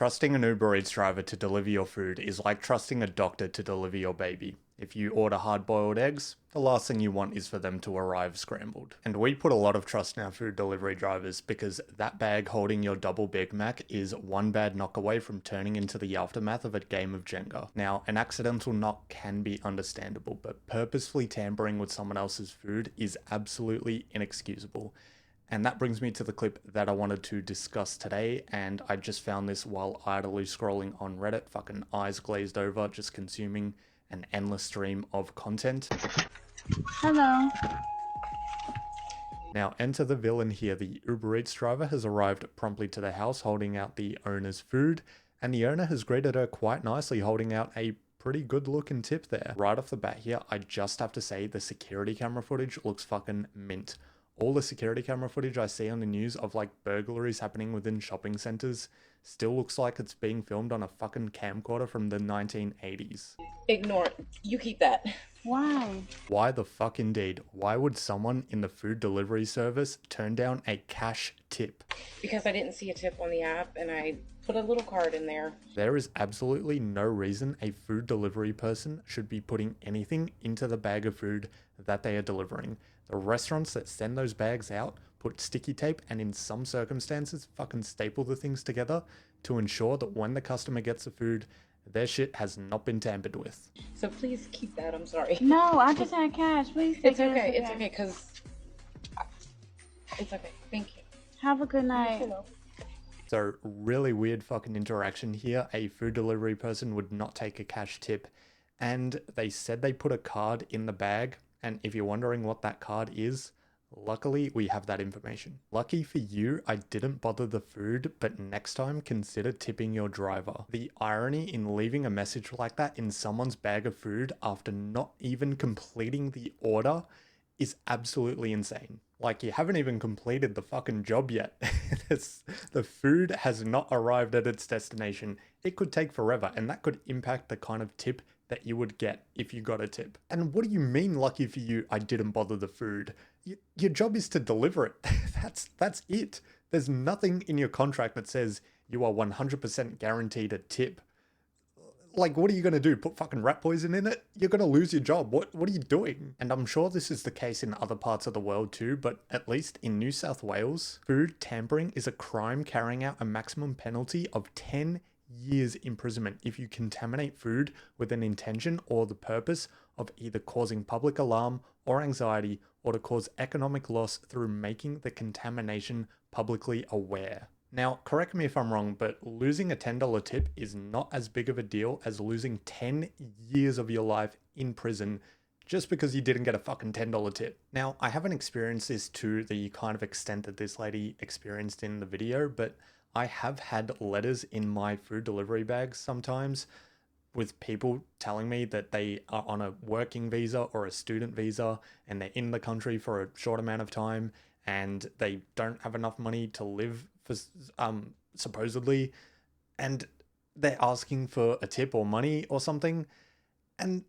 Trusting an Uber Eats driver to deliver your food is like trusting a doctor to deliver your baby. If you order hard-boiled eggs, the last thing you want is for them to arrive scrambled. And we put a lot of trust in our food delivery drivers because that bag holding your double Big Mac is one bad knock away from turning into the aftermath of a game of Jenga. Now, an accidental knock can be understandable, but purposefully tampering with someone else's food is absolutely inexcusable. And that brings me to the clip that I wanted to discuss today, and I just found this while idly scrolling on Reddit, fucking eyes glazed over, just consuming an endless stream of content. Hello. Now enter the villain here. The Uber Eats driver has arrived promptly to the house holding out the owner's food, and the owner has greeted her quite nicely, holding out a pretty good looking tip there. Right off the bat here, I just have to say the security camera footage looks fucking mint. All the security camera footage I see on the news of like burglaries happening within shopping centers still looks like it's being filmed on a fucking camcorder from the 1980s. Ignore it. You keep that. Why? Why the fuck indeed? Why would someone in the food delivery service turn down a cash tip? Because I didn't see a tip on the app and I put a little card in there. There is absolutely no reason a food delivery person should be putting anything into the bag of food that they are delivering. The restaurants that send those bags out put sticky tape and in some circumstances fucking staple the things together to ensure that when the customer gets the food, their shit has not been tampered with. So please keep that. I'm sorry. No, I just had cash. Please take It's it okay. as a It's cash. okay because it's okay. Thank you. Have a good night. So really weird fucking interaction here. A food delivery person would not take a cash tip, and they said they put a card in the bag. And if you're wondering what that card is, luckily we have that information. Lucky for you, I didn't bother the food, but next time consider tipping your driver. The irony in leaving a message like that in someone's bag of food after not even completing the order is absolutely insane. Like, you haven't even completed the fucking job yet. The food has not arrived at its destination. It could take forever, and that could impact the kind of tip that you would get if you got a tip. And what do you mean, lucky for you, I didn't bother the food? Your job is to deliver it. That's it. There's nothing in your contract that says you are 100% guaranteed a tip. Like, what are you going to do? Put fucking rat poison in it? You're going to lose your job. What are you doing? And I'm sure this is the case in other parts of the world too, but at least in New South Wales, food tampering is a crime carrying out a maximum penalty of 10 years imprisonment if you contaminate food with an intention or the purpose of either causing public alarm or anxiety, or to cause economic loss through making the contamination publicly aware. Now, correct me if I'm wrong, but losing a $10 tip is not as big of a deal as losing 10 years of your life in prison just because you didn't get a fucking $10 tip. Now, I haven't experienced this to the kind of extent that this lady experienced in the video, but I have had letters in my food delivery bags sometimes with people telling me that they are on a working visa or a student visa and they're in the country for a short amount of time and they don't have enough money to live for supposedly, and they're asking for a tip or money or something. And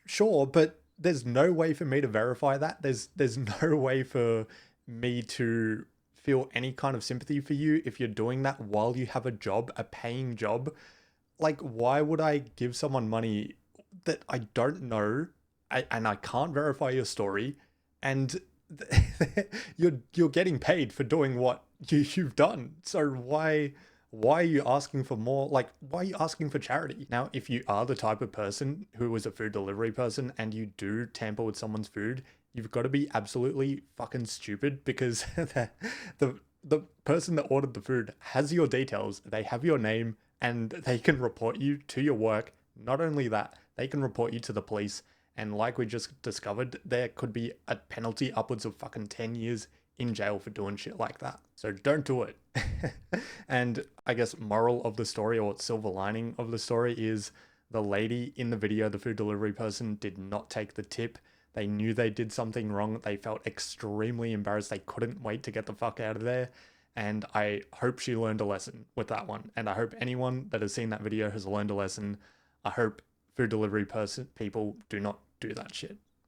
sure, but there's no way for me to verify that. There's no way for me to feel any kind of sympathy for you if you're doing that while you have a job, a paying job. Like, why would I give someone money that I don't know and I can't verify your story, and you're getting paid for doing what you've done? So why are you asking for more? Like, why are you asking for charity? Now, if you are the type of person who is a food delivery person and you do tamper with someone's food, you've got to be absolutely fucking stupid, because the person that ordered the food has your details, they have your name, and they can report you to your work. Not only that, they can report you to the police, and like we just discovered, there could be a penalty upwards of fucking 10 years in jail for doing shit like that. So don't do it. And I guess moral of the story, or silver lining of the story, is the lady in the video, the food delivery person, did not take the tip. They knew they did something wrong. They felt extremely embarrassed. They couldn't wait to get the fuck out of there. And I hope she learned a lesson with that one. And I hope anyone that has seen that video has learned a lesson. I hope food delivery people do not do that shit.